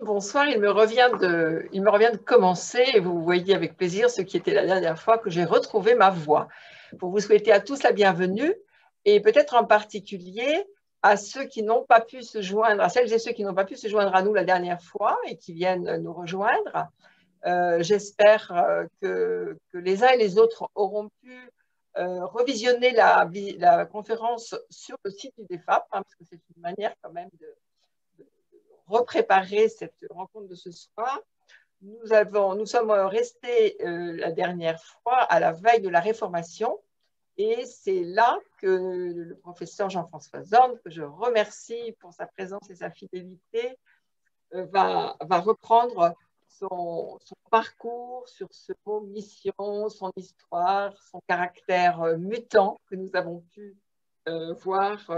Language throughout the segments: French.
Bonsoir, il me revient de commencer et vous voyez avec plaisir ce qui était la dernière fois que j'ai retrouvé ma voix. Pour vous souhaiter à tous la bienvenue et peut-être en particulier à ceux qui n'ont pas pu se joindre, à celles et ceux qui n'ont pas pu se joindre à nous la dernière fois et qui viennent nous rejoindre. J'espère que les uns et les autres auront pu revisionner la conférence sur le site du DEFAP, parce que c'est une manière quand même de repréparer cette rencontre de ce soir. Nous sommes restés la dernière fois à la veille de la Réformation et c'est là que le professeur Jean-François Zorn, que je remercie pour sa présence et sa fidélité, va reprendre son parcours sur ce mot mission, son histoire, son caractère mutant que nous avons pu voir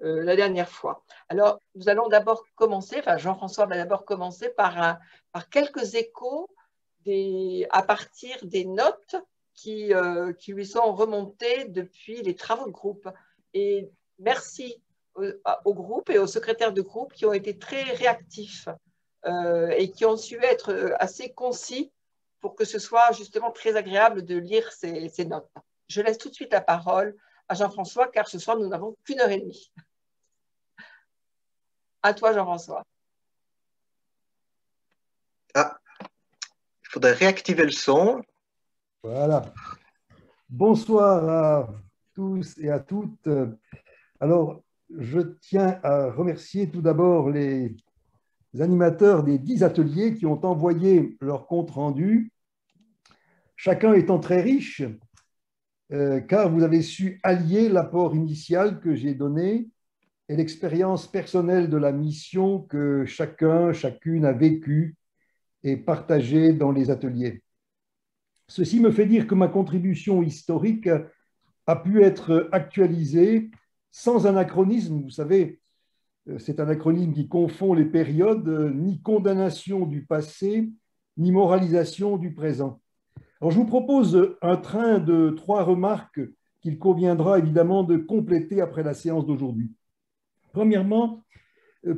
la dernière fois. Alors, nous allons d'abord commencer, enfin Jean-François va d'abord commencer par quelques échos à partir des notes qui lui sont remontées depuis les travaux de groupe. Et merci au groupe et aux secrétaires de groupe qui ont été très réactifs et qui ont su être assez concis pour que ce soit justement très agréable de lire ces notes. Je laisse tout de suite la parole à Jean-François, car ce soir, nous n'avons qu'une heure et demie. À toi, Jean-François. Ah, il faudrait réactiver le son. Voilà. Bonsoir à tous et à toutes. Alors, je tiens à remercier tout d'abord les animateurs des 10 ateliers qui ont envoyé leur compte rendu, chacun étant très riche, car vous avez su allier l'apport initial que j'ai donné et l'expérience personnelle de la mission que chacune a vécue et partagée dans les ateliers. Ceci me fait dire que ma contribution historique a pu être actualisée sans anachronisme. Vous savez, c'est un acronyme qui confond les périodes, ni condamnation du passé, ni moralisation du présent. Alors, je vous propose un train de 3 remarques qu'il conviendra évidemment de compléter après la séance d'aujourd'hui. Premièrement,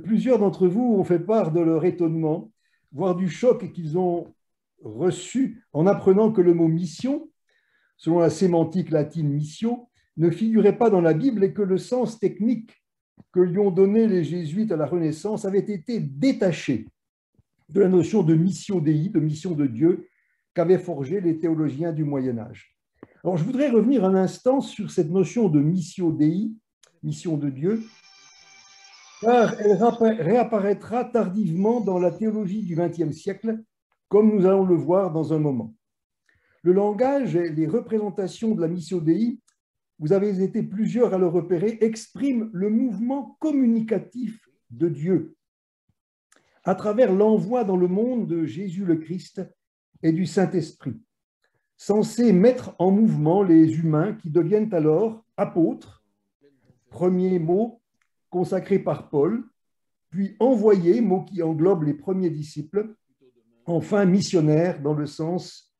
plusieurs d'entre vous ont fait part de leur étonnement, voire du choc qu'ils ont reçu en apprenant que le mot mission, selon la sémantique latine mission, ne figurait pas dans la Bible et que le sens technique que lui ont donné les jésuites à la Renaissance avait été détaché de la notion de missio Dei, de mission de Dieu, qu'avaient forgé les théologiens du Moyen-Âge. Alors, je voudrais revenir un instant sur cette notion de missio Dei, mission de Dieu, car elle réapparaîtra tardivement dans la théologie du XXe siècle, comme nous allons le voir dans un moment. Le langage et les représentations de la missio Dei, vous avez été plusieurs à le repérer, expriment le mouvement communicatif de Dieu à travers l'envoi dans le monde de Jésus le Christ et du Saint-Esprit, censé mettre en mouvement les humains qui deviennent alors apôtres, premier mot consacré par Paul, puis envoyés, mot qui englobe les premiers disciples, enfin missionnaires dans le sens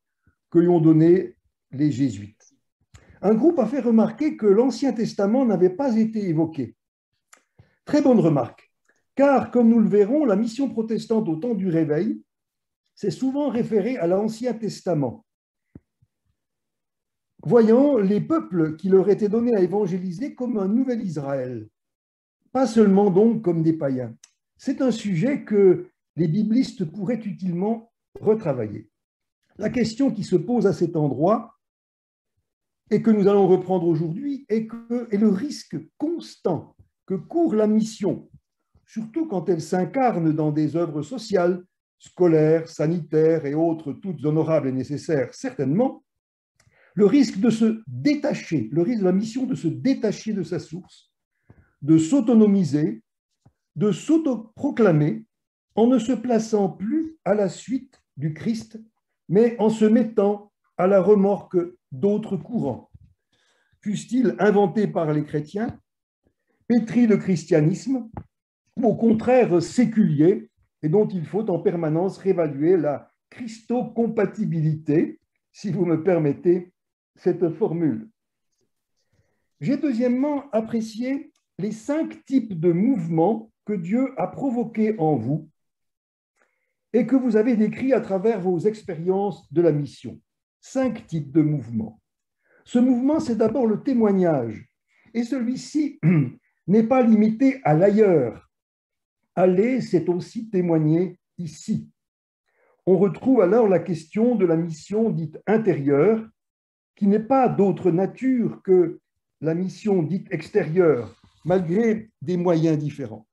que lui ont donné les jésuites. Un groupe a fait remarquer que l'Ancien Testament n'avait pas été évoqué. Très bonne remarque, car comme nous le verrons, la mission protestante au temps du Réveil s'est souvent référée à l'Ancien Testament, voyant les peuples qui leur étaient donnés à évangéliser comme un nouvel Israël, pas seulement donc comme des païens. C'est un sujet que les biblistes pourraient utilement retravailler. La question qui se pose à cet endroit et que nous allons reprendre aujourd'hui est le risque constant que court la mission, surtout quand elle s'incarne dans des œuvres sociales, scolaires, sanitaires et autres, toutes honorables et nécessaires, certainement, le risque de se détacher, le risque de la mission de se détacher de sa source, de s'autonomiser, de s'autoproclamer en ne se plaçant plus à la suite du Christ, mais en se mettant à la remorque d'autres courants, fussent-ils inventés par les chrétiens, pétris de christianisme, ou au contraire séculiers, et dont il faut en permanence réévaluer la christocompatibilité, si vous me permettez cette formule. J'ai deuxièmement apprécié les 5 types de mouvements que Dieu a provoqués en vous et que vous avez décrit à travers vos expériences de la mission. 5 types de mouvements. Ce mouvement, c'est d'abord le témoignage, et celui-ci n'est pas limité à l'ailleurs. Aller, c'est aussi témoigner ici. On retrouve alors la question de la mission dite intérieure, qui n'est pas d'autre nature que la mission dite extérieure, malgré des moyens différents.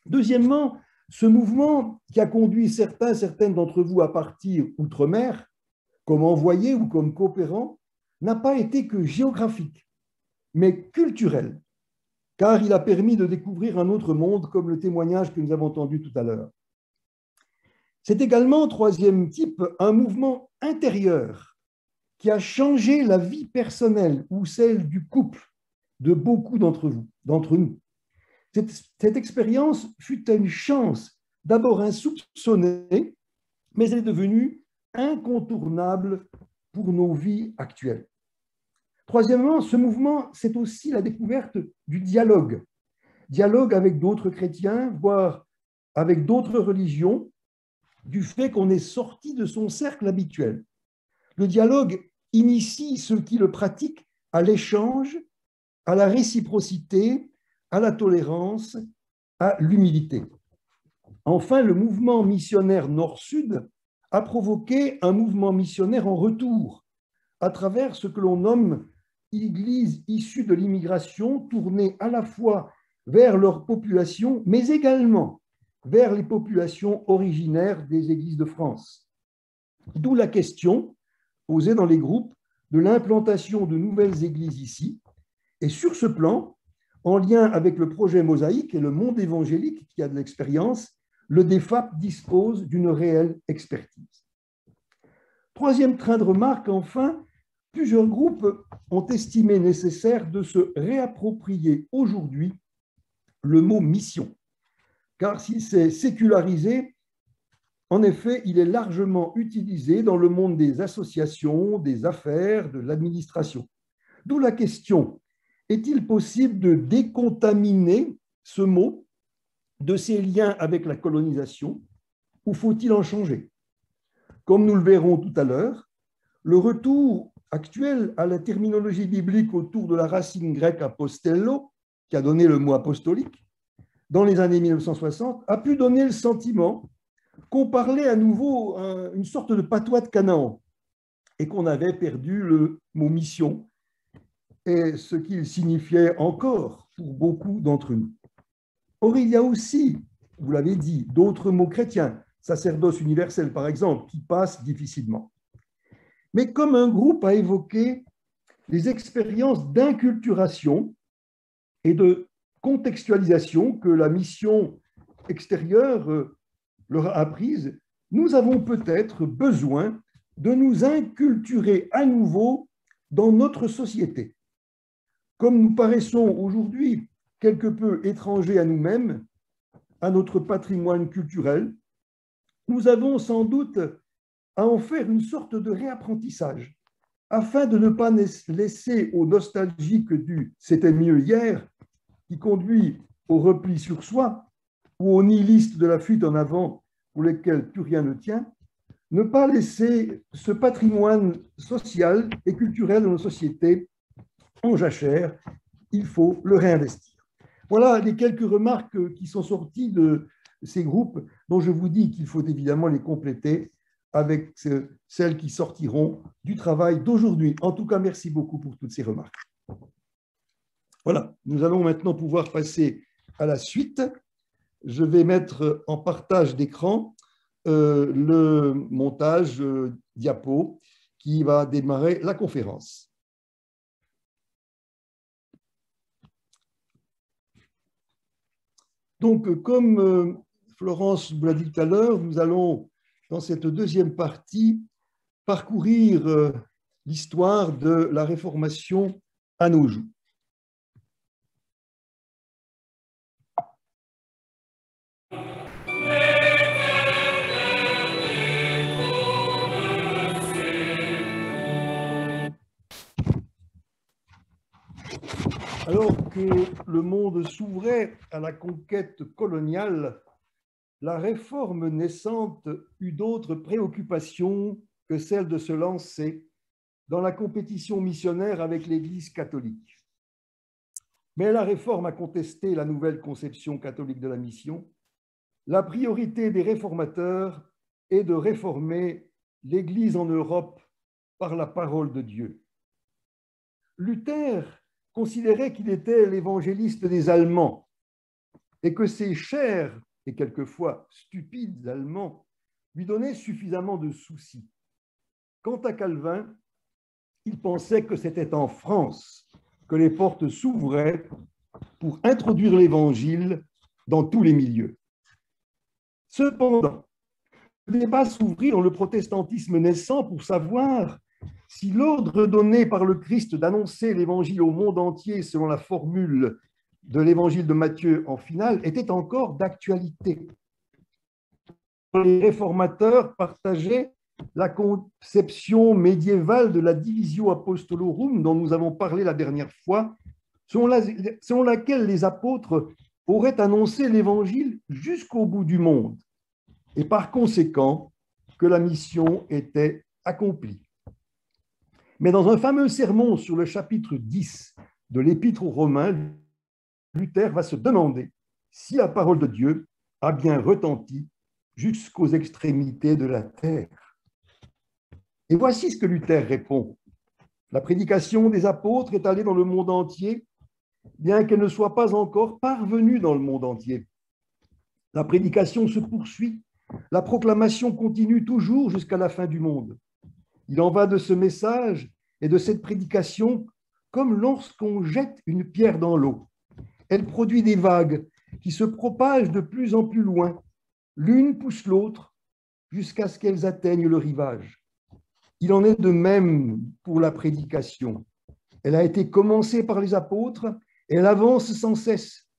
Deuxièmement, ce mouvement qui a conduit certaines d'entre vous à partir outre-mer, comme envoyés ou comme coopérants, n'a pas été que géographique, mais culturel, car il a permis de découvrir un autre monde, comme le témoignage que nous avons entendu tout à l'heure. C'est également, troisième type, un mouvement intérieur qui a changé la vie personnelle ou celle du couple de beaucoup d'entre nous. Cette expérience fut une chance, d'abord insoupçonnée, mais elle est devenue incontournable pour nos vies actuelles. Troisièmement, ce mouvement, c'est aussi la découverte du dialogue. Dialogue avec d'autres chrétiens, voire avec d'autres religions, du fait qu'on est sorti de son cercle habituel. Le dialogue initie ceux qui le pratiquent à l'échange, à la réciprocité, à la tolérance, à l'humilité. Enfin, le mouvement missionnaire Nord-Sud a provoqué un mouvement missionnaire en retour, à travers ce que l'on nomme églises issues de l'immigration, tournées à la fois vers leur population, mais également vers les populations originaires des églises de France. D'où la question posée dans les groupes de l'implantation de nouvelles églises ici. Et sur ce plan, en lien avec le projet Mosaïque et le monde évangélique qui a de l'expérience, le DEFAP dispose d'une réelle expertise. Troisième train de remarque, enfin, plusieurs groupes ont estimé nécessaire de se réapproprier aujourd'hui le mot mission, car s'il s'est sécularisé, en effet, il est largement utilisé dans le monde des associations, des affaires, de l'administration. D'où la question, est-il possible de décontaminer ce mot de ses liens avec la colonisation ou faut-il en changer? Comme nous le verrons tout à l'heure, le retour actuel à la terminologie biblique autour de la racine grecque apostello, qui a donné le mot apostolique, dans les années 1960, a pu donner le sentiment qu'on parlait à nouveau une sorte de patois de Canaan et qu'on avait perdu le mot mission et ce qu'il signifiait encore pour beaucoup d'entre nous. Or, il y a aussi, vous l'avez dit, d'autres mots chrétiens, sacerdoce universel par exemple, qui passent difficilement. Mais comme un groupe a évoqué les expériences d'inculturation et de contextualisation que la mission extérieure leur a apprises, nous avons peut-être besoin de nous inculturer à nouveau dans notre société. Comme nous paraissons aujourd'hui quelque peu étrangers à nous-mêmes, à notre patrimoine culturel, nous avons sans doute à en faire une sorte de réapprentissage, afin de ne pas laisser aux nostalgiques du « c'était mieux hier » qui conduit au repli sur soi ou aux nihilistes de la fuite en avant pour lesquels plus rien ne tient, ne pas laisser ce patrimoine social et culturel de nos sociétés en jachère, il faut le réinvestir. Voilà les quelques remarques qui sont sorties de ces groupes dont je vous dis qu'il faut évidemment les compléter avec celles qui sortiront du travail d'aujourd'hui. En tout cas, merci beaucoup pour toutes ces remarques. Voilà, nous allons maintenant pouvoir passer à la suite. Je vais mettre en partage d'écran le montage diapo qui va démarrer la conférence. Donc, comme Florence vous l'a dit tout à l'heure, nous allons, dans cette deuxième partie, parcourir l'histoire de la Réformation à nos jours. Alors que le monde s'ouvrait à la conquête coloniale, la réforme naissante eut d'autres préoccupations que celle de se lancer dans la compétition missionnaire avec l'Église catholique. Mais la réforme a contesté la nouvelle conception catholique de la mission. La priorité des réformateurs est de réformer l'Église en Europe par la parole de Dieu. Luther considérait qu'il était l'évangéliste des Allemands et que ces chers et quelquefois stupides Allemands lui donnaient suffisamment de soucis. Quant à Calvin, il pensait que c'était en France que les portes s'ouvraient pour introduire l'Évangile dans tous les milieux. Cependant, le débat s'ouvrit dans le protestantisme naissant pour savoir si l'ordre donné par le Christ d'annoncer l'Évangile au monde entier selon la formule de l'Évangile de Matthieu en finale était encore d'actualité. Les réformateurs partageaient la conception médiévale de la divisio apostolorum dont nous avons parlé la dernière fois, selon laquelle les apôtres auraient annoncé l'Évangile jusqu'au bout du monde et par conséquent que la mission était accomplie. Mais dans un fameux sermon sur le chapitre 10 de l'Épître aux Romains, Luther va se demander si la parole de Dieu a bien retenti jusqu'aux extrémités de la terre. Et voici ce que Luther répond. La prédication des apôtres est allée dans le monde entier, bien qu'elle ne soit pas encore parvenue dans le monde entier. La prédication se poursuit, la proclamation continue toujours jusqu'à la fin du monde. Il en va de ce message et de cette prédication comme lorsqu'on jette une pierre dans l'eau. Elle produit des vagues qui se propagent de plus en plus loin. L'une pousse l'autre jusqu'à ce qu'elles atteignent le rivage. Il en est de même pour la prédication. Elle a été commencée par les apôtres, elle avance sans cesse.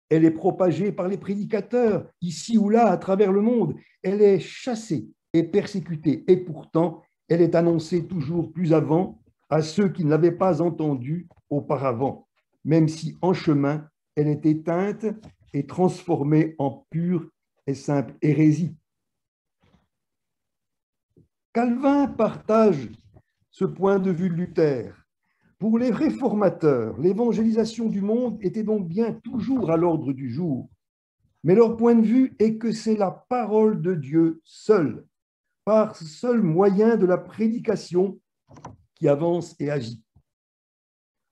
Elle est propagée par les prédicateurs, ici ou là, à travers le monde. Elle est chassée et persécutée, et pourtant, elle est annoncée toujours plus avant à ceux qui ne l'avaient pas entendue auparavant, même si en chemin, elle est éteinte et transformée en pure et simple hérésie. Calvin partage ce point de vue de Luther. Pour les réformateurs, l'évangélisation du monde était donc bien toujours à l'ordre du jour. Mais leur point de vue est que c'est la parole de Dieu seule, par ce seul moyen de la prédication, qui avance et agit.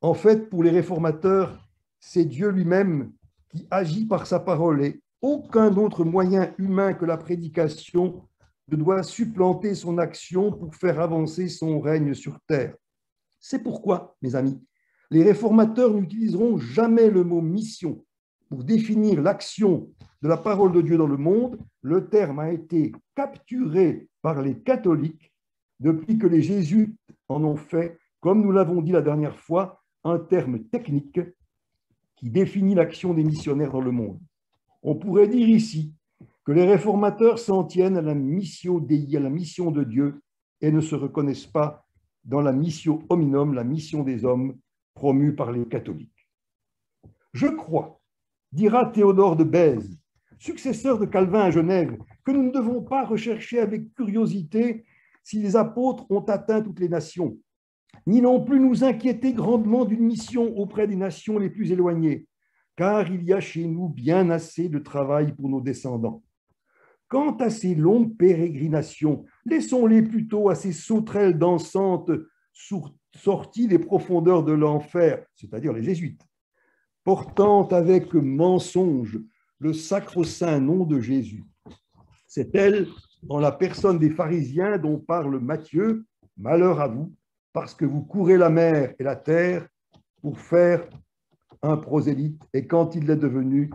En fait, pour les réformateurs, c'est Dieu lui-même qui agit par sa parole et aucun autre moyen humain que la prédication ne doit supplanter son action pour faire avancer son règne sur terre. C'est pourquoi, mes amis, les réformateurs n'utiliseront jamais le mot mission pour définir l'action de la parole de Dieu dans le monde. Le terme a été capturé par les catholiques depuis que les jésuites en ont fait, comme nous l'avons dit la dernière fois, un terme technique qui définit l'action des missionnaires dans le monde. On pourrait dire ici que les réformateurs s'en tiennent à la mission Dei, à la mission de Dieu, et ne se reconnaissent pas dans la mission hominum, la mission des hommes promue par les catholiques. Je crois, dira Théodore de Bèze, successeur de Calvin à Genève, que nous ne devons pas rechercher avec curiosité si les apôtres ont atteint toutes les nations, ni non plus nous inquiéter grandement d'une mission auprès des nations les plus éloignées, car il y a chez nous bien assez de travail pour nos descendants. Quant à ces longues pérégrinations, laissons-les plutôt à ces sauterelles dansantes sorties des profondeurs de l'enfer, c'est-à-dire les jésuites, portant avec mensonge le sacro-saint nom de Jésus. C'est elle, en la personne des pharisiens dont parle Matthieu, « Malheur à vous, parce que vous courez la mer et la terre pour faire un prosélyte, et quand il l'est devenu,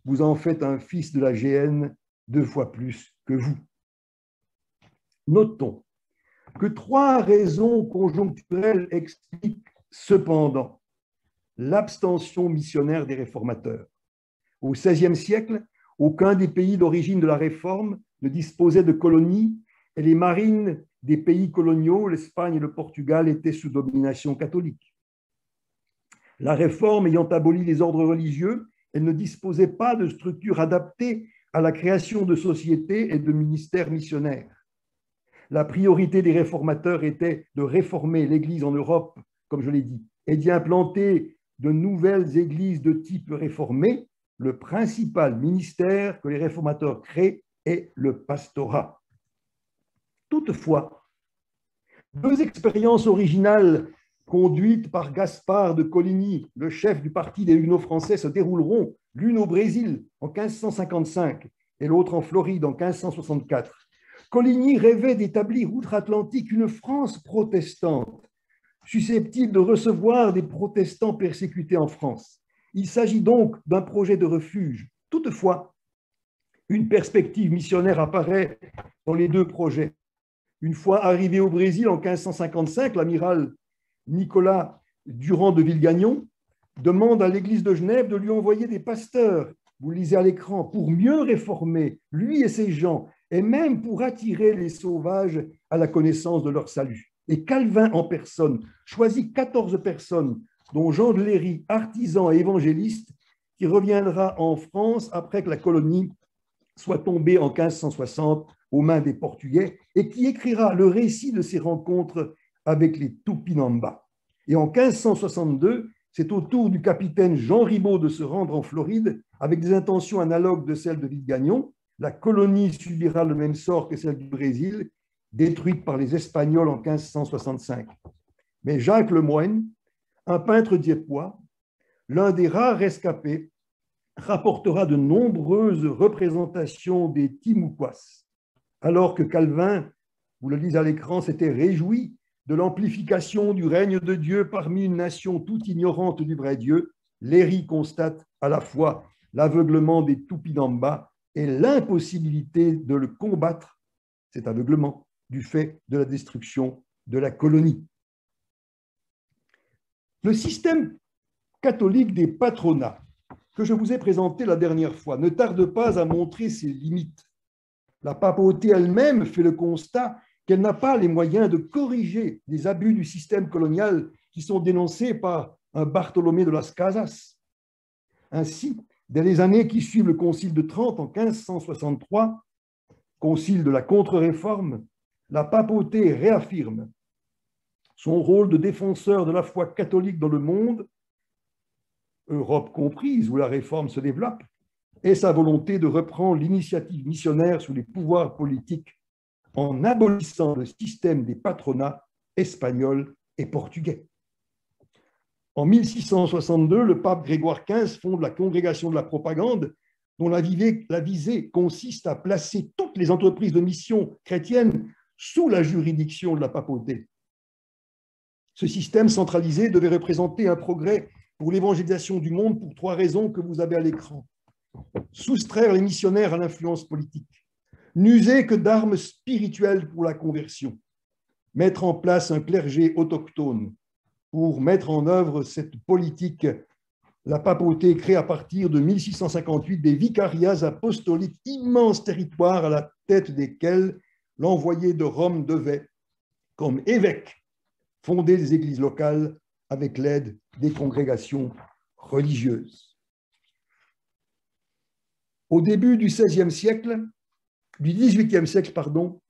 vous en faites un fils de la géhenne 2 fois plus que vous. » Notons que 3 raisons conjoncturelles expliquent cependant l'abstention missionnaire des réformateurs. Au XVIe siècle, aucun des pays d'origine de la Réforme ne disposait de colonies et les marines des pays coloniaux, l'Espagne et le Portugal, étaient sous domination catholique. La Réforme ayant aboli les ordres religieux, elle ne disposait pas de structure adaptée à la création de sociétés et de ministères missionnaires. La priorité des réformateurs était de réformer l'Église en Europe, comme je l'ai dit, et d'y implanter de nouvelles églises de type réformé. Le principal ministère que les réformateurs créent est le pastorat. Toutefois, deux expériences originales conduites par Gaspard de Coligny, le chef du parti des Huguenots français, se dérouleront, l'une au Brésil en 1555 et l'autre en Floride en 1564. Coligny rêvait d'établir outre-Atlantique une France protestante, susceptible de recevoir des protestants persécutés en France. Il s'agit donc d'un projet de refuge. Toutefois, une perspective missionnaire apparaît dans les deux projets. Une fois arrivé au Brésil en 1555, l'amiral Nicolas Durand de Villegagnon demande à l'église de Genève de lui envoyer des pasteurs, vous le lisez à l'écran, pour mieux réformer lui et ses gens, et même pour attirer les sauvages à la connaissance de leur salut. Et Calvin en personne choisit 14 personnes, dont Jean de Léry, artisan et évangéliste, qui reviendra en France après que la colonie soit tombée en 1560 aux mains des Portugais, et qui écrira le récit de ses rencontres avec les Tupinamba. Et en 1562, c'est au tour du capitaine Jean Ribaut de se rendre en Floride avec des intentions analogues de celles de Villegagnon. La colonie subira le même sort que celle du Brésil, détruite par les Espagnols en 1565. Mais Jacques Lemoyne, un peintre diepois, l'un des rares rescapés, rapportera de nombreuses représentations des Timucuas, alors que Calvin, vous le lisez à l'écran, s'était réjoui de l'amplification du règne de Dieu parmi une nation toute ignorante du vrai Dieu. Léry constate à la fois l'aveuglement des Tupinamba et l'impossibilité de le combattre, cet aveuglement, du fait de la destruction de la colonie. Le système catholique des patronats que je vous ai présenté la dernière fois ne tarde pas à montrer ses limites. La papauté elle-même fait le constat qu'elle n'a pas les moyens de corriger les abus du système colonial qui sont dénoncés par un Bartolomé de las Casas. Ainsi, dès les années qui suivent le Concile de Trente en 1563, concile de la contre-réforme, la papauté réaffirme son rôle de défenseur de la foi catholique dans le monde, Europe comprise, où la réforme se développe, et sa volonté de reprendre l'initiative missionnaire sous les pouvoirs politiques en abolissant le système des patronats espagnols et portugais. En 1662, le pape Grégoire XV fonde la Congrégation de la propagande, dont la visée consiste à placer toutes les entreprises de mission chrétiennes sous la juridiction de la papauté. Ce système centralisé devait représenter un progrès pour l'évangélisation du monde pour trois raisons que vous avez à l'écran. Soustraire les missionnaires à l'influence politique, n'user que d'armes spirituelles pour la conversion, mettre en place un clergé autochtone. Pour mettre en œuvre cette politique, la papauté crée à partir de 1658 des vicariats apostoliques, immenses territoires à la tête desquels l'envoyé de Rome devait, comme évêque, fonder des églises locales avec l'aide des congrégations religieuses. Au début du XVIe siècle, du XVIIIe siècle, pardon,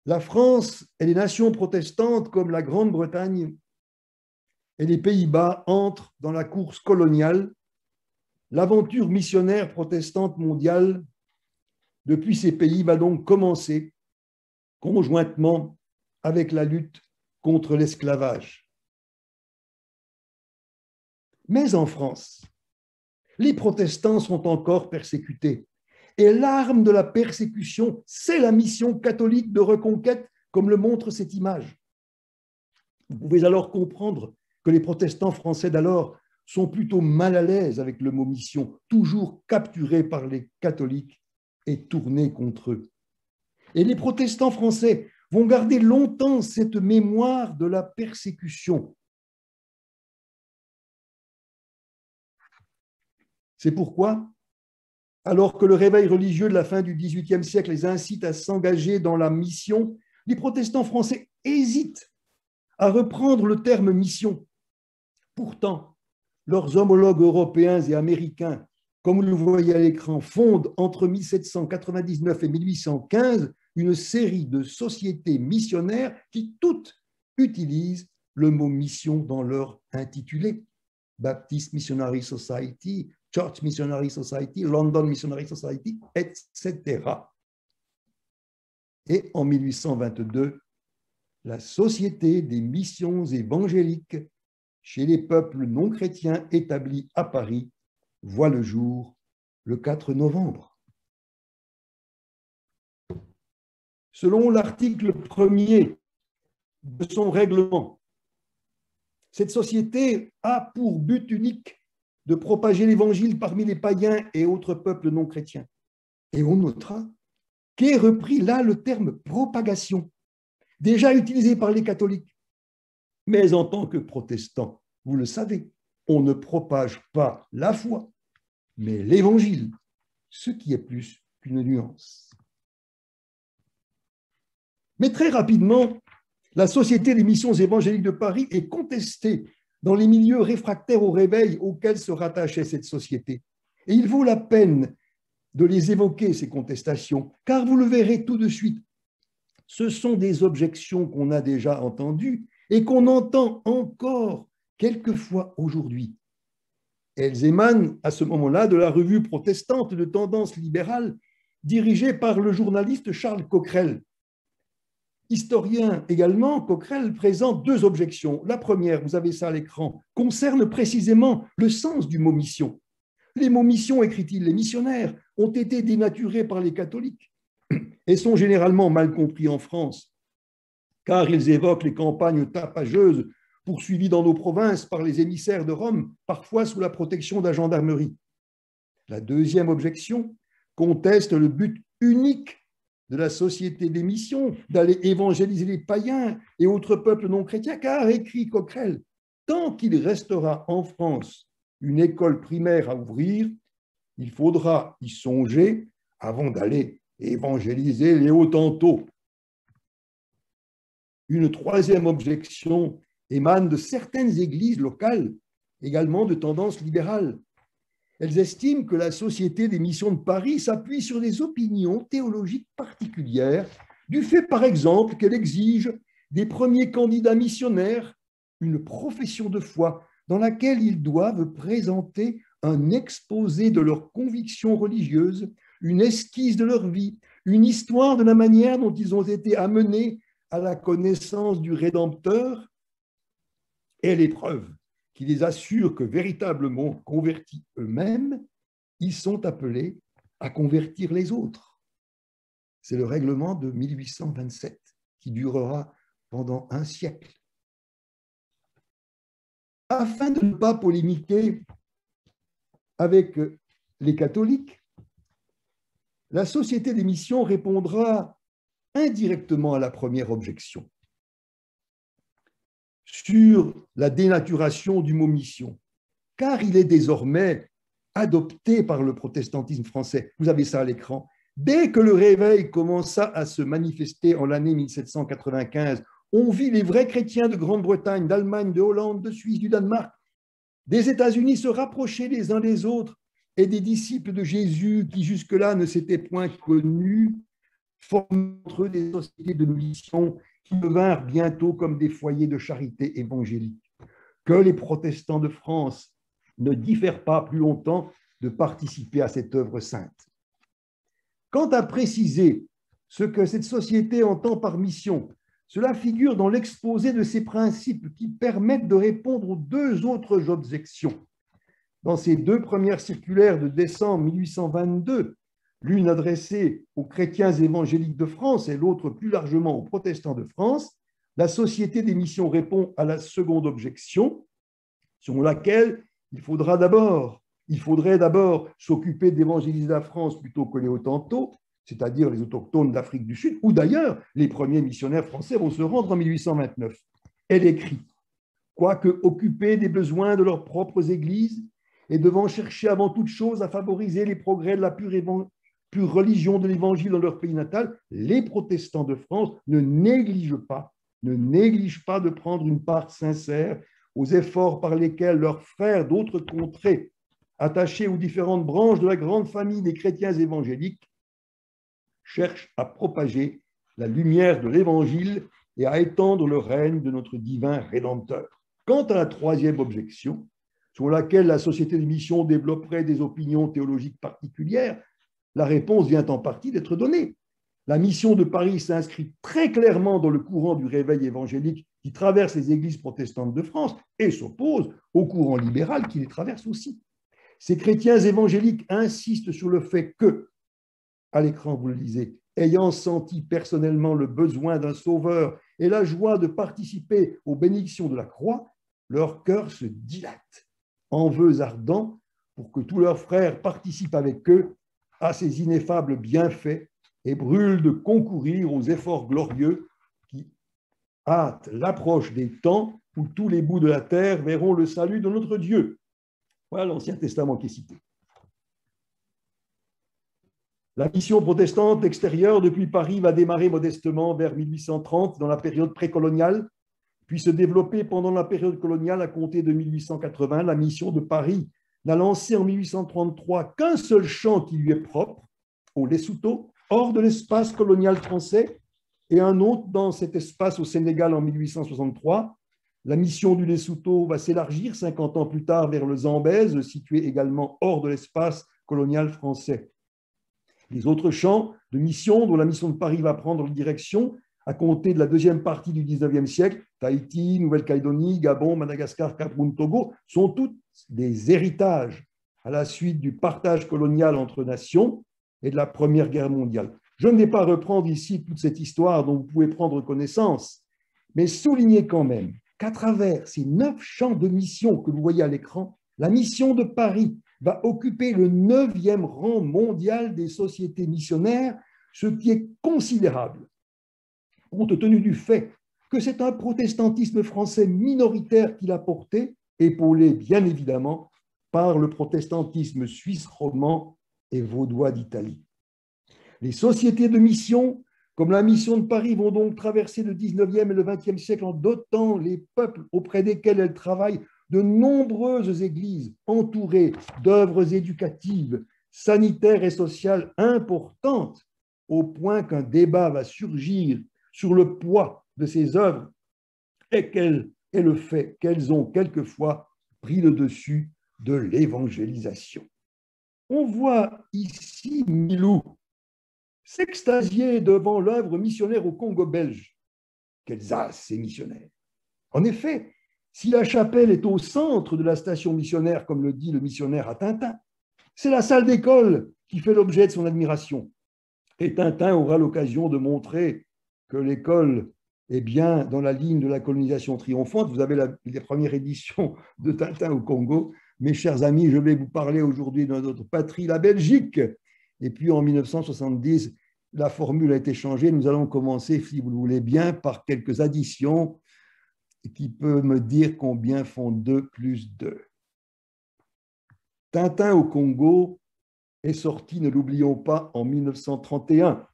la France et les nations protestantes comme la Grande-Bretagne et les Pays-Bas entrent dans la course coloniale. L'aventure missionnaire protestante mondiale depuis ces pays va donc commencer conjointement avec la lutte contre l'esclavage. Mais en France, les protestants sont encore persécutés. Et l'arme de la persécution, c'est la mission catholique de reconquête, comme le montre cette image. Vous pouvez alors comprendre que les protestants français d'alors sont plutôt mal à l'aise avec le mot mission, toujours capturés par les catholiques et tournés contre eux. Et les protestants français vont garder longtemps cette mémoire de la persécution. C'est pourquoi, alors que le réveil religieux de la fin du XVIIIe siècle les incite à s'engager dans la mission, les protestants français hésitent à reprendre le terme mission. Pourtant, leurs homologues européens et américains comme vous le voyez à l'écran, fondent entre 1799 et 1815 une série de sociétés missionnaires qui toutes utilisent le mot mission dans leur intitulé. Baptist Missionary Society, Church Missionary Society, London Missionary Society, etc. Et en 1822, la Société des missions évangéliques chez les peuples non chrétiens établis à Paris voit le jour le 4 novembre. Selon l'article 1er de son règlement, cette société a pour but unique de propager l'Évangile parmi les païens et autres peuples non chrétiens. Et on notera qu'est repris là le terme propagation, déjà utilisé par les catholiques. Mais en tant que protestants, vous le savez, on ne propage pas la foi, mais l'Évangile, ce qui est plus qu'une nuance. Mais très rapidement, la Société des missions évangéliques de Paris est contestée dans les milieux réfractaires au réveil auxquels se rattachait cette société. Et il vaut la peine de les évoquer, ces contestations, car vous le verrez tout de suite, ce sont des objections qu'on a déjà entendues et qu'on entend encore quelquefois aujourd'hui. Elles émanent à ce moment-là de la revue protestante de tendance libérale dirigée par le journaliste Charles Coquerel. Historien également, Coquerel présente deux objections. La première, vous avez ça à l'écran, concerne précisément le sens du mot mission. Les mots mission, écrit-il, les missionnaires, ont été dénaturés par les catholiques et sont généralement mal compris en France, car ils évoquent les campagnes tapageuses poursuivies dans nos provinces par les émissaires de Rome, parfois sous la protection de la gendarmerie. La deuxième objection conteste le but unique de la Société des missions, d'aller évangéliser les païens et autres peuples non chrétiens, car, écrit Coquerel, tant qu'il restera en France une école primaire à ouvrir, il faudra y songer avant d'aller évangéliser les Hottentots. Une troisième objection émane de certaines églises locales, également de tendance libérale. Elles estiment que la Société des missions de Paris s'appuie sur des opinions théologiques particulières, du fait, par exemple, qu'elle exige des premiers candidats missionnaires une profession de foi dans laquelle ils doivent présenter un exposé de leurs convictions religieuses, une esquisse de leur vie, une histoire de la manière dont ils ont été amenés à la connaissance du Rédempteur et l'épreuve qui les assure que véritablement convertis eux-mêmes, ils sont appelés à convertir les autres. C'est le règlement de 1827 qui durera pendant un siècle. Afin de ne pas polémiquer avec les catholiques, la Société des missions répondra indirectement à la première objection sur la dénaturation du mot mission, car il est désormais adopté par le protestantisme français. Vous avez ça à l'écran. Dès que le réveil commença à se manifester en l'année 1795, on vit les vrais chrétiens de Grande-Bretagne, d'Allemagne, de Hollande, de Suisse, du Danemark, des États-Unis se rapprocher les uns des autres et des disciples de Jésus qui jusque-là ne s'étaient point connus, formant entre eux des sociétés de mission qui devinrent bientôt comme des foyers de charité évangélique. Que les protestants de France ne diffèrent pas plus longtemps de participer à cette œuvre sainte. Quant à préciser ce que cette société entend par mission, cela figure dans l'exposé de ces principes qui permettent de répondre aux deux autres objections. Dans ces deux premières circulaires de décembre 1822, l'une adressée aux chrétiens évangéliques de France et l'autre plus largement aux protestants de France, la Société des missions répond à la seconde objection, selon laquelle il faudrait d'abord s'occuper d'évangéliser la France plutôt que les Hottentots, c'est-à-dire les autochtones d'Afrique du Sud, où d'ailleurs les premiers missionnaires français vont se rendre en 1829. Elle écrit « Quoique occupés des besoins de leurs propres églises et devant chercher avant toute chose à favoriser les progrès de la pure religion de l'Évangile dans leur pays natal, les protestants de France ne négligent pas de prendre une part sincère aux efforts par lesquels leurs frères d'autres contrées attachés aux différentes branches de la grande famille des chrétiens évangéliques, cherchent à propager la lumière de l'Évangile et à étendre le règne de notre divin Rédempteur. Quant à la troisième objection, sur laquelle la société de mission développerait des opinions théologiques particulières, la réponse vient en partie d'être donnée. La mission de Paris s'inscrit très clairement dans le courant du réveil évangélique qui traverse les églises protestantes de France et s'oppose au courant libéral qui les traverse aussi. Ces chrétiens évangéliques insistent sur le fait que, à l'écran vous le lisez, ayant senti personnellement le besoin d'un sauveur et la joie de participer aux bénédictions de la croix, leur cœur se dilate en vœux ardents pour que tous leurs frères participent avec eux à ces ineffables bienfaits et brûlent de concourir aux efforts glorieux qui hâtent l'approche des temps où tous les bouts de la terre verront le salut de notre Dieu. Voilà l'Ancien Testament qui est cité. La mission protestante extérieure depuis Paris va démarrer modestement vers 1830 dans la période précoloniale, puis se développer pendant la période coloniale à compter de 1880. La mission de Paris n'a lancé en 1833 qu'un seul chant qui lui est propre, au Lesotho, hors de l'espace colonial français, et un autre dans cet espace au Sénégal en 1863. La mission du Lesotho va s'élargir 50 ans plus tard vers le Zambèze, situé également hors de l'espace colonial français. Les autres champs de mission dont la mission de Paris va prendre direction à compter de la deuxième partie du XIXe siècle, Tahiti, Nouvelle-Calédonie, Gabon, Madagascar, Cameroun, Togo, sont toutes des héritages à la suite du partage colonial entre nations et de la Première Guerre mondiale. Je ne vais pas reprendre ici toute cette histoire dont vous pouvez prendre connaissance, mais souligner quand même qu'à travers ces 9 champs de mission que vous voyez à l'écran, la mission de Paris va occuper le 9e rang mondial des sociétés missionnaires, ce qui est considérable, compte tenu du fait que c'est un protestantisme français minoritaire qui l'a porté, épaulé bien évidemment par le protestantisme suisse roman et vaudois d'Italie. Les sociétés de mission, comme la mission de Paris, vont donc traverser le 19e et le 20e siècle en dotant les peuples auprès desquels elles travaillent de nombreuses églises entourées d'œuvres éducatives, sanitaires et sociales importantes, au point qu'un débat va surgir sur le poids de ces œuvres et le fait qu'elles ont quelquefois pris le dessus de l'évangélisation. On voit ici Milou s'extasier devant l'œuvre missionnaire au Congo belge. Quels as ces missionnaires! En effet, si la chapelle est au centre de la station missionnaire, comme le dit le missionnaire à Tintin, c'est la salle d'école qui fait l'objet de son admiration. Et Tintin aura l'occasion de montrer que l'école est bien dans la ligne de la colonisation triomphante. Vous avez les premières éditions de Tintin au Congo. Mes chers amis, je vais vous parler aujourd'hui de notre patrie, la Belgique. Et puis en 1970, la formule a été changée. Nous allons commencer, si vous le voulez bien, par quelques additions qui peuvent me dire combien font 2 plus 2. Tintin au Congo est sorti, ne l'oublions pas, en 1931,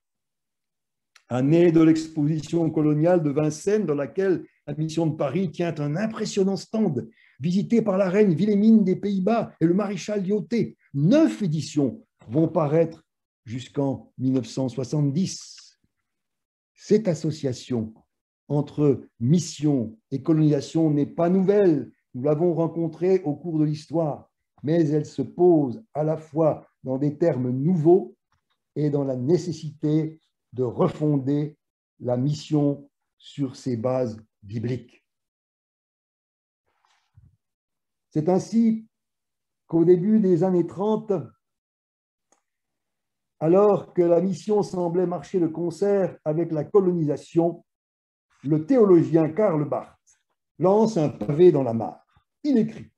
année de l'exposition coloniale de Vincennes, dans laquelle la mission de Paris tient un impressionnant stand, visité par la reine Wilhelmine des Pays-Bas et le maréchal Lyautey. 9 éditions vont paraître jusqu'en 1970. Cette association entre mission et colonisation n'est pas nouvelle. Nous l'avons rencontrée au cours de l'histoire, mais elle se pose à la fois dans des termes nouveaux et dans la nécessité de refonder la mission sur ses bases bibliques. C'est ainsi qu'au début des années 30, alors que la mission semblait marcher de concert avec la colonisation, le théologien Karl Barth lance un pavé dans la mare. Il écrit: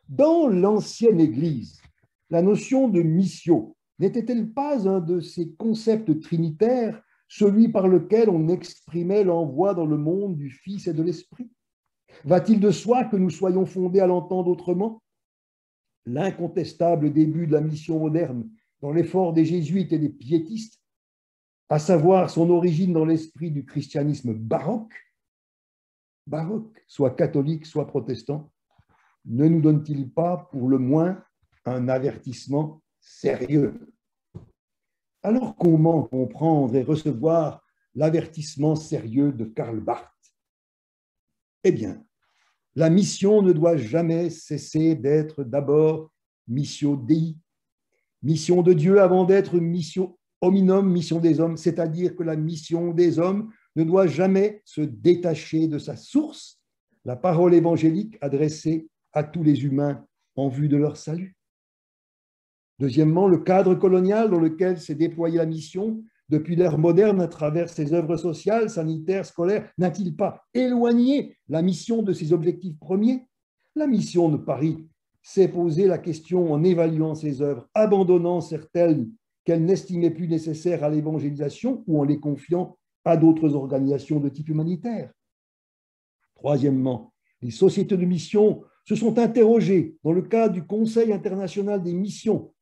dans l'ancienne Église, la notion de mission n'était-elle pas un de ces concepts trinitaires, celui par lequel on exprimait l'envoi dans le monde du Fils et de l'Esprit? Va-t-il de soi que nous soyons fondés à l'entendre autrement? L'incontestable début de la mission moderne dans l'effort des jésuites et des piétistes, à savoir son origine dans l'esprit du christianisme baroque, soit catholique, soit protestant, ne nous donne-t-il pas pour le moins un avertissement sérieux. Alors comment comprendre et recevoir l'avertissement sérieux de Karl Barth? Eh bien, la mission ne doit jamais cesser d'être d'abord missio Dei, mission de Dieu avant d'être missio hominum, mission des hommes, c'est-à-dire que la mission des hommes ne doit jamais se détacher de sa source, la parole évangélique adressée à tous les humains en vue de leur salut. Deuxièmement, le cadre colonial dans lequel s'est déployée la mission depuis l'ère moderne à travers ses œuvres sociales, sanitaires, scolaires, n'a-t-il pas éloigné la mission de ses objectifs premiers? La mission de Paris s'est posé la question en évaluant ses œuvres, abandonnant certaines qu'elle n'estimait plus nécessaires à l'évangélisation ou en les confiant à d'autres organisations de type humanitaire. Troisièmement, les sociétés de mission se sont interrogées dans le cadre du Conseil international des missions,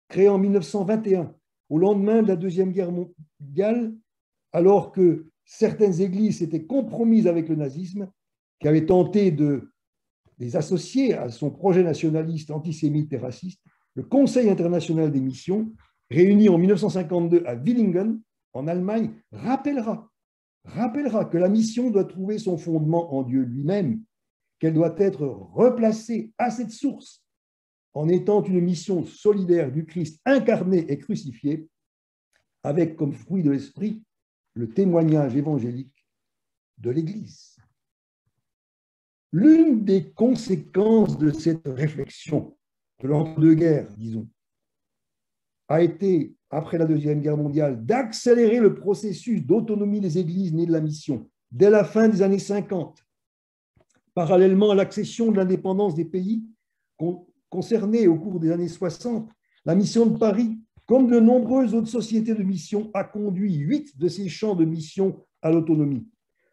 créé en 1921, au lendemain de la Deuxième Guerre mondiale, alors que certaines églises s'étaient compromises avec le nazisme, qui avait tenté de les associer à son projet nationaliste, antisémite et raciste. Le Conseil international des missions, réuni en 1952 à Villingen, en Allemagne, rappellera que la mission doit trouver son fondement en Dieu lui-même, qu'elle doit être replacée à cette source en étant une mission solidaire du Christ incarné et crucifié, avec comme fruit de l'esprit le témoignage évangélique de l'Église. L'une des conséquences de cette réflexion de l'entre-deux-guerres, disons, a été, après la Deuxième Guerre mondiale, d'accélérer le processus d'autonomie des églises nées de la mission dès la fin des années 50, parallèlement à l'accession de l'indépendance des pays concernés au cours des années 60. La mission de Paris, comme de nombreuses autres sociétés de mission, a conduit 8 de ces champs de mission à l'autonomie.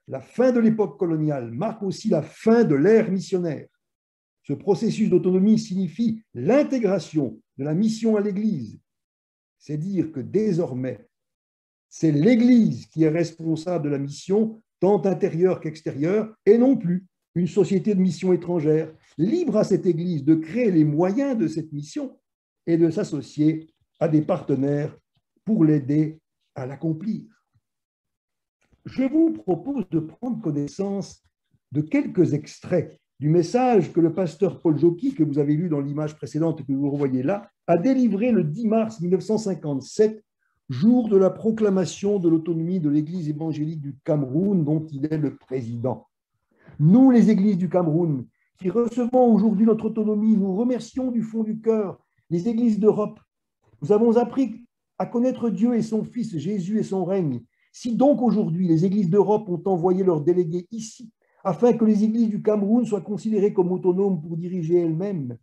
La fin de l'époque coloniale marque aussi la fin de l'ère missionnaire. Ce processus d'autonomie signifie l'intégration de la mission à l'Église. C'est dire que désormais, c'est l'Église qui est responsable de la mission, tant intérieure qu'extérieure, et non plus une société de mission étrangère, libre à cette Église de créer les moyens de cette mission et de s'associer à des partenaires pour l'aider à l'accomplir. Je vous propose de prendre connaissance de quelques extraits du message que le pasteur Paul Jockey, que vous avez lu dans l'image précédente et que vous revoyez là, a délivré le 10 mars 1957, jour de la proclamation de l'autonomie de l'Église évangélique du Cameroun, dont il est le président. Nous, les églises du Cameroun, qui recevons aujourd'hui notre autonomie, nous remercions du fond du cœur les églises d'Europe. Nous avons appris à connaître Dieu et son Fils, Jésus et son règne. Si donc aujourd'hui les églises d'Europe ont envoyé leurs délégués ici, afin que les églises du Cameroun soient considérées comme autonomes pour diriger elles-mêmes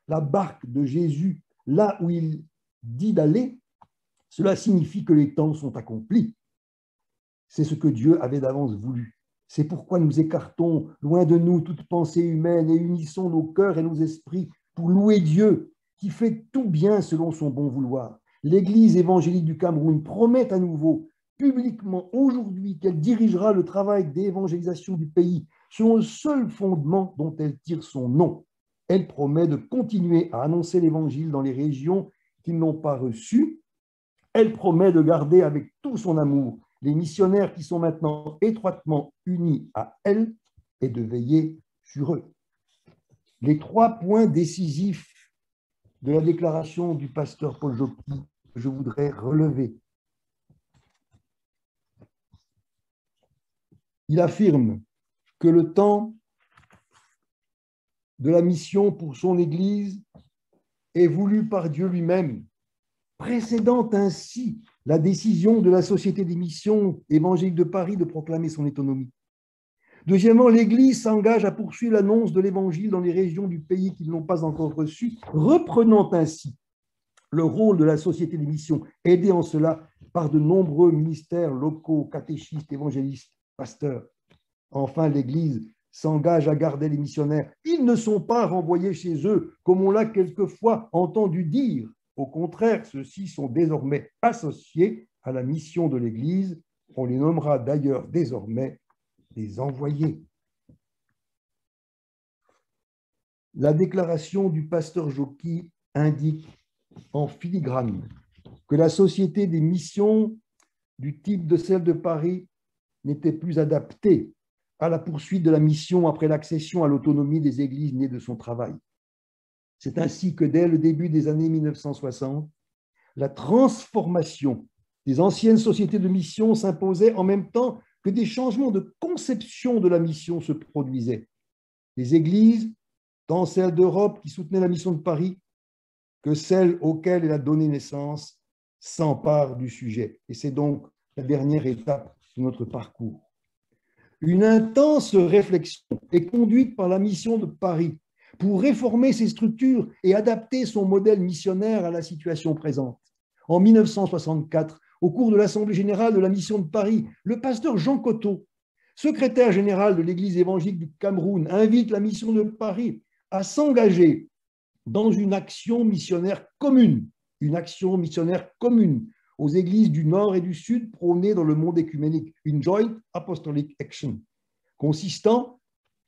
la barque de Jésus là où il dit d'aller, cela signifie que les temps sont accomplis. C'est ce que Dieu avait d'avance voulu. C'est pourquoi nous écartons loin de nous toute pensée humaine et unissons nos cœurs et nos esprits pour louer Dieu qui fait tout bien selon son bon vouloir. L'Église évangélique du Cameroun promet à nouveau publiquement aujourd'hui qu'elle dirigera le travail d'évangélisation du pays selon le seul fondement dont elle tire son nom. Elle promet de continuer à annoncer l'Évangile dans les régions qui ne l'ont pas reçu. Elle promet de garder avec tout son amour les missionnaires qui sont maintenant étroitement unis à elle et de veiller sur eux. Les 3 points décisifs de la déclaration du pasteur Paul Jockey que je voudrais relever. Il affirme que le temps de la mission pour son Église est voulu par Dieu lui-même, précédant ainsi la décision de la Société des missions évangéliques de Paris de proclamer son autonomie. Deuxièmement, l'Église s'engage à poursuivre l'annonce de l'Évangile dans les régions du pays qui ne l'ont pas encore reçu, reprenant ainsi le rôle de la Société des missions, aidée en cela par de nombreux ministères locaux, catéchistes, évangélistes, pasteurs. Enfin, l'Église s'engage à garder les missionnaires. Ils ne sont pas renvoyés chez eux, comme on l'a quelquefois entendu dire. Au contraire, ceux-ci sont désormais associés à la mission de l'Église. On les nommera d'ailleurs désormais des envoyés. La déclaration du pasteur Jockey indique en filigrane que la société des missions du type de celle de Paris n'était plus adaptée à la poursuite de la mission après l'accession à l'autonomie des églises nées de son travail. C'est ainsi que dès le début des années 1960, la transformation des anciennes sociétés de mission s'imposait en même temps que des changements de conception de la mission se produisaient. Les églises, tant celles d'Europe qui soutenaient la mission de Paris que celles auxquelles elle a donné naissance, s'emparent du sujet. Et c'est donc la dernière étape de notre parcours. Une intense réflexion est conduite par la mission de Paris pour réformer ses structures et adapter son modèle missionnaire à la situation présente. En 1964, au cours de l'Assemblée générale de la mission de Paris, le pasteur Jean Cocteau, secrétaire général de l'Église évangélique du Cameroun, invite la mission de Paris à s'engager dans une action missionnaire commune aux églises du Nord et du Sud prônées dans le monde écuménique, une Joint Apostolic Action, consistant,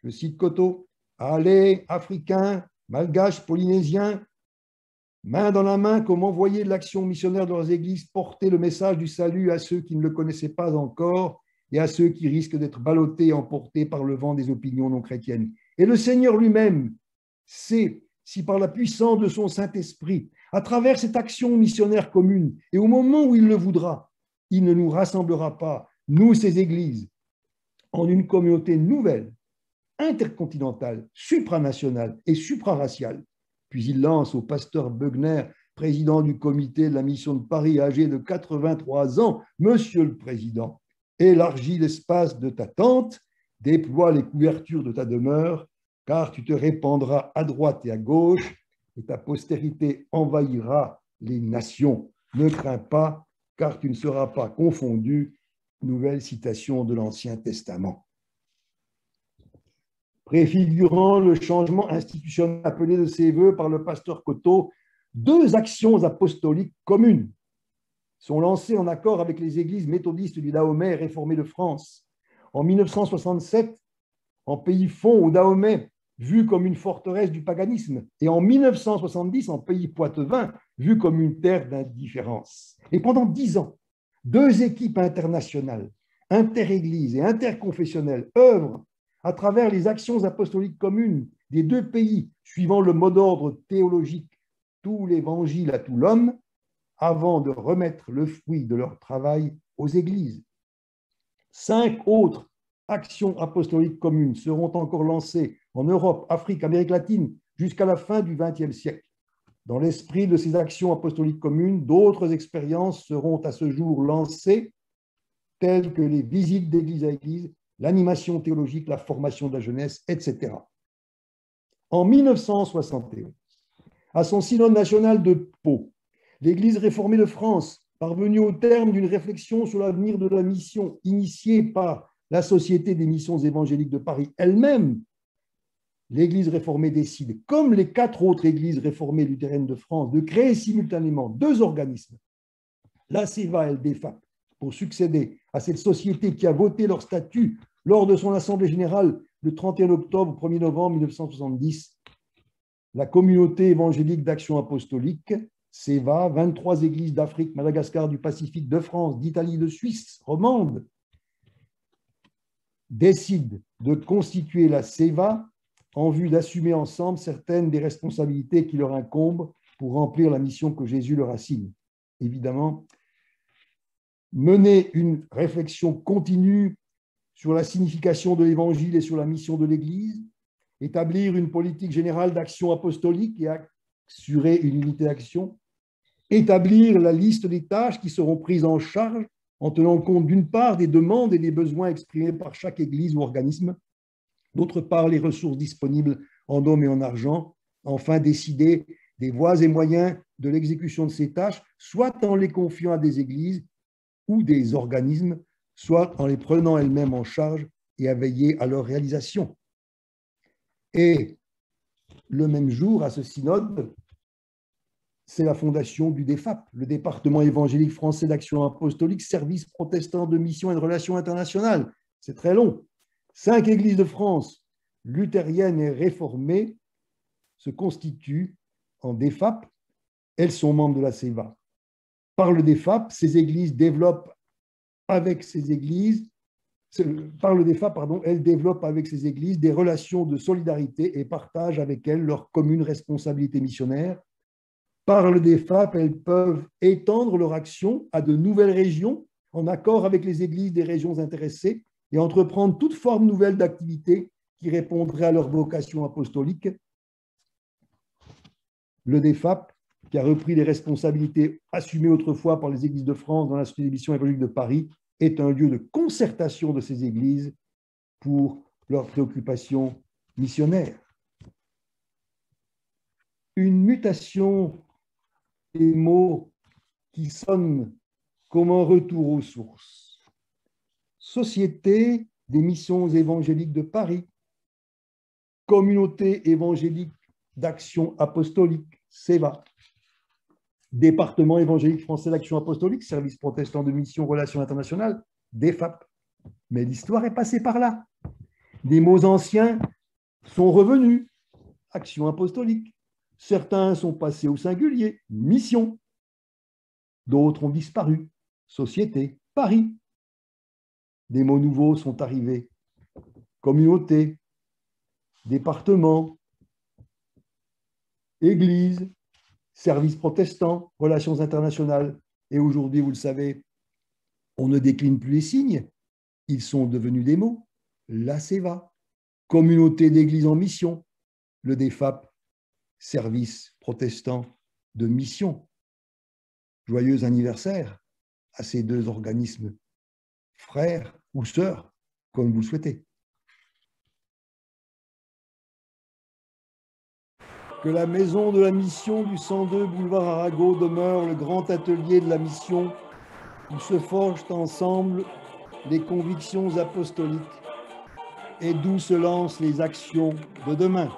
je cite Cocteau, à aller, Africains, Malgaches, Polynésiens, main dans la main, comme envoyer de l'action missionnaire dans leurs églises, porter le message du salut à ceux qui ne le connaissaient pas encore et à ceux qui risquent d'être ballottés et emportés par le vent des opinions non chrétiennes. Et le Seigneur lui-même sait si par la puissance de son Saint-Esprit, à travers cette action missionnaire commune, et au moment où il le voudra, il ne nous rassemblera pas, nous, ces églises, en une communauté nouvelle, intercontinentale, supranationale et supraraciale. Puis il lance au pasteur Bugner, président du comité de la mission de Paris, âgé de 83 ans, « Monsieur le Président, élargis l'espace de ta tente, déploie les couvertures de ta demeure, car tu te répandras à droite et à gauche, et ta postérité envahira les nations. Ne crains pas, car tu ne seras pas confondu. » Nouvelle citation de l'Ancien Testament. Préfigurant le changement institutionnel appelé de ses voeux par le pasteur Cocteau, deux actions apostoliques communes sont lancées en accord avec les églises méthodistes du Dahomey et réformées de France. En 1967, en pays fond au Dahomey, vu comme une forteresse du paganisme, et en 1970, en pays poitevin, vu comme une terre d'indifférence. Et pendant 10 ans, deux équipes internationales, interéglises et interconfessionnelles, œuvrent à travers les actions apostoliques communes des deux pays, suivant le mot d'ordre théologique « tout l'évangile à tout l'homme », avant de remettre le fruit de leur travail aux églises. 5 autres actions apostoliques communes seront encore lancées en Europe, Afrique, Amérique latine, jusqu'à la fin du XXe siècle. Dans l'esprit de ces actions apostoliques communes, d'autres expériences seront à ce jour lancées, telles que les visites d'église à église, l'animation théologique, la formation de la jeunesse, etc. En 1971, à son synode national de Pau, l'Église réformée de France, parvenue au terme d'une réflexion sur l'avenir de la mission initiée par la Société des missions évangéliques de Paris elle-même, l'Église réformée décide, comme les 4 autres églises réformées luthériennes de France, de créer simultanément 2 organismes, la CEVA et le DEFAP, pour succéder à cette société qui a voté leur statut lors de son assemblée générale le 31 octobre au 1er novembre 1970. La communauté évangélique d'action apostolique, CEVA, 23 églises d'Afrique, Madagascar, du Pacifique, de France, d'Italie, de Suisse romande, décide de constituer la CEVA en vue d'assumer ensemble certaines des responsabilités qui leur incombent pour remplir la mission que Jésus leur assigne. Évidemment, mener une réflexion continue sur la signification de l'Évangile et sur la mission de l'Église, établir une politique générale d'action apostolique et assurer une unité d'action, établir la liste des tâches qui seront prises en charge en tenant compte d'une part des demandes et des besoins exprimés par chaque Église ou organisme, d'autre part les ressources disponibles en hommes et en argent, enfin décider des voies et moyens de l'exécution de ces tâches, soit en les confiant à des églises ou des organismes, soit en les prenant elles-mêmes en charge et à veiller à leur réalisation. Et le même jour, à ce synode, c'est la fondation du DEFAP, le département évangélique français d'action apostolique, service protestant de mission et de relations internationales. C'est très long. 5 églises de France, luthériennes et réformées, se constituent en DEFAP elles sont membres de la CEVA. Par le DEFAP, ces églises développent avec ces églises, elles développent avec ces églises des relations de solidarité et partagent avec elles leurs communes responsabilités missionnaires. Par le DEFAP, elles peuvent étendre leur action à de nouvelles régions en accord avec les églises des régions intéressées et entreprendre toute forme nouvelle d'activité qui répondrait à leur vocation apostolique. Le DEFAP, qui a repris les responsabilités assumées autrefois par les églises de France dans l'Institut des missions évangéliques de Paris, est un lieu de concertation de ces églises pour leurs préoccupations missionnaires. Une mutation des mots qui sonnent comme un retour aux sources. Société des missions évangéliques de Paris, Communauté évangélique d'action apostolique, CEVA, Département évangélique français d'action apostolique, Service protestant de mission relations internationales, DEFAP. Mais l'histoire est passée par là. Des mots anciens sont revenus, action apostolique. Certains sont passés au singulier, mission. D'autres ont disparu, société, Paris. Des mots nouveaux sont arrivés, communauté, département, église, service protestant, relations internationales. Et aujourd'hui, vous le savez, on ne décline plus les signes. Ils sont devenus des mots. La CEVA, communauté d'églises en mission. Le DEFAP, service protestant de mission. Joyeux anniversaire à ces deux organismes, frères ou sœurs, comme vous le souhaitez. Que la maison de la mission du 102 boulevard Arago demeure le grand atelier de la mission où se forgent ensemble les convictions apostoliques et d'où se lancent les actions de demain.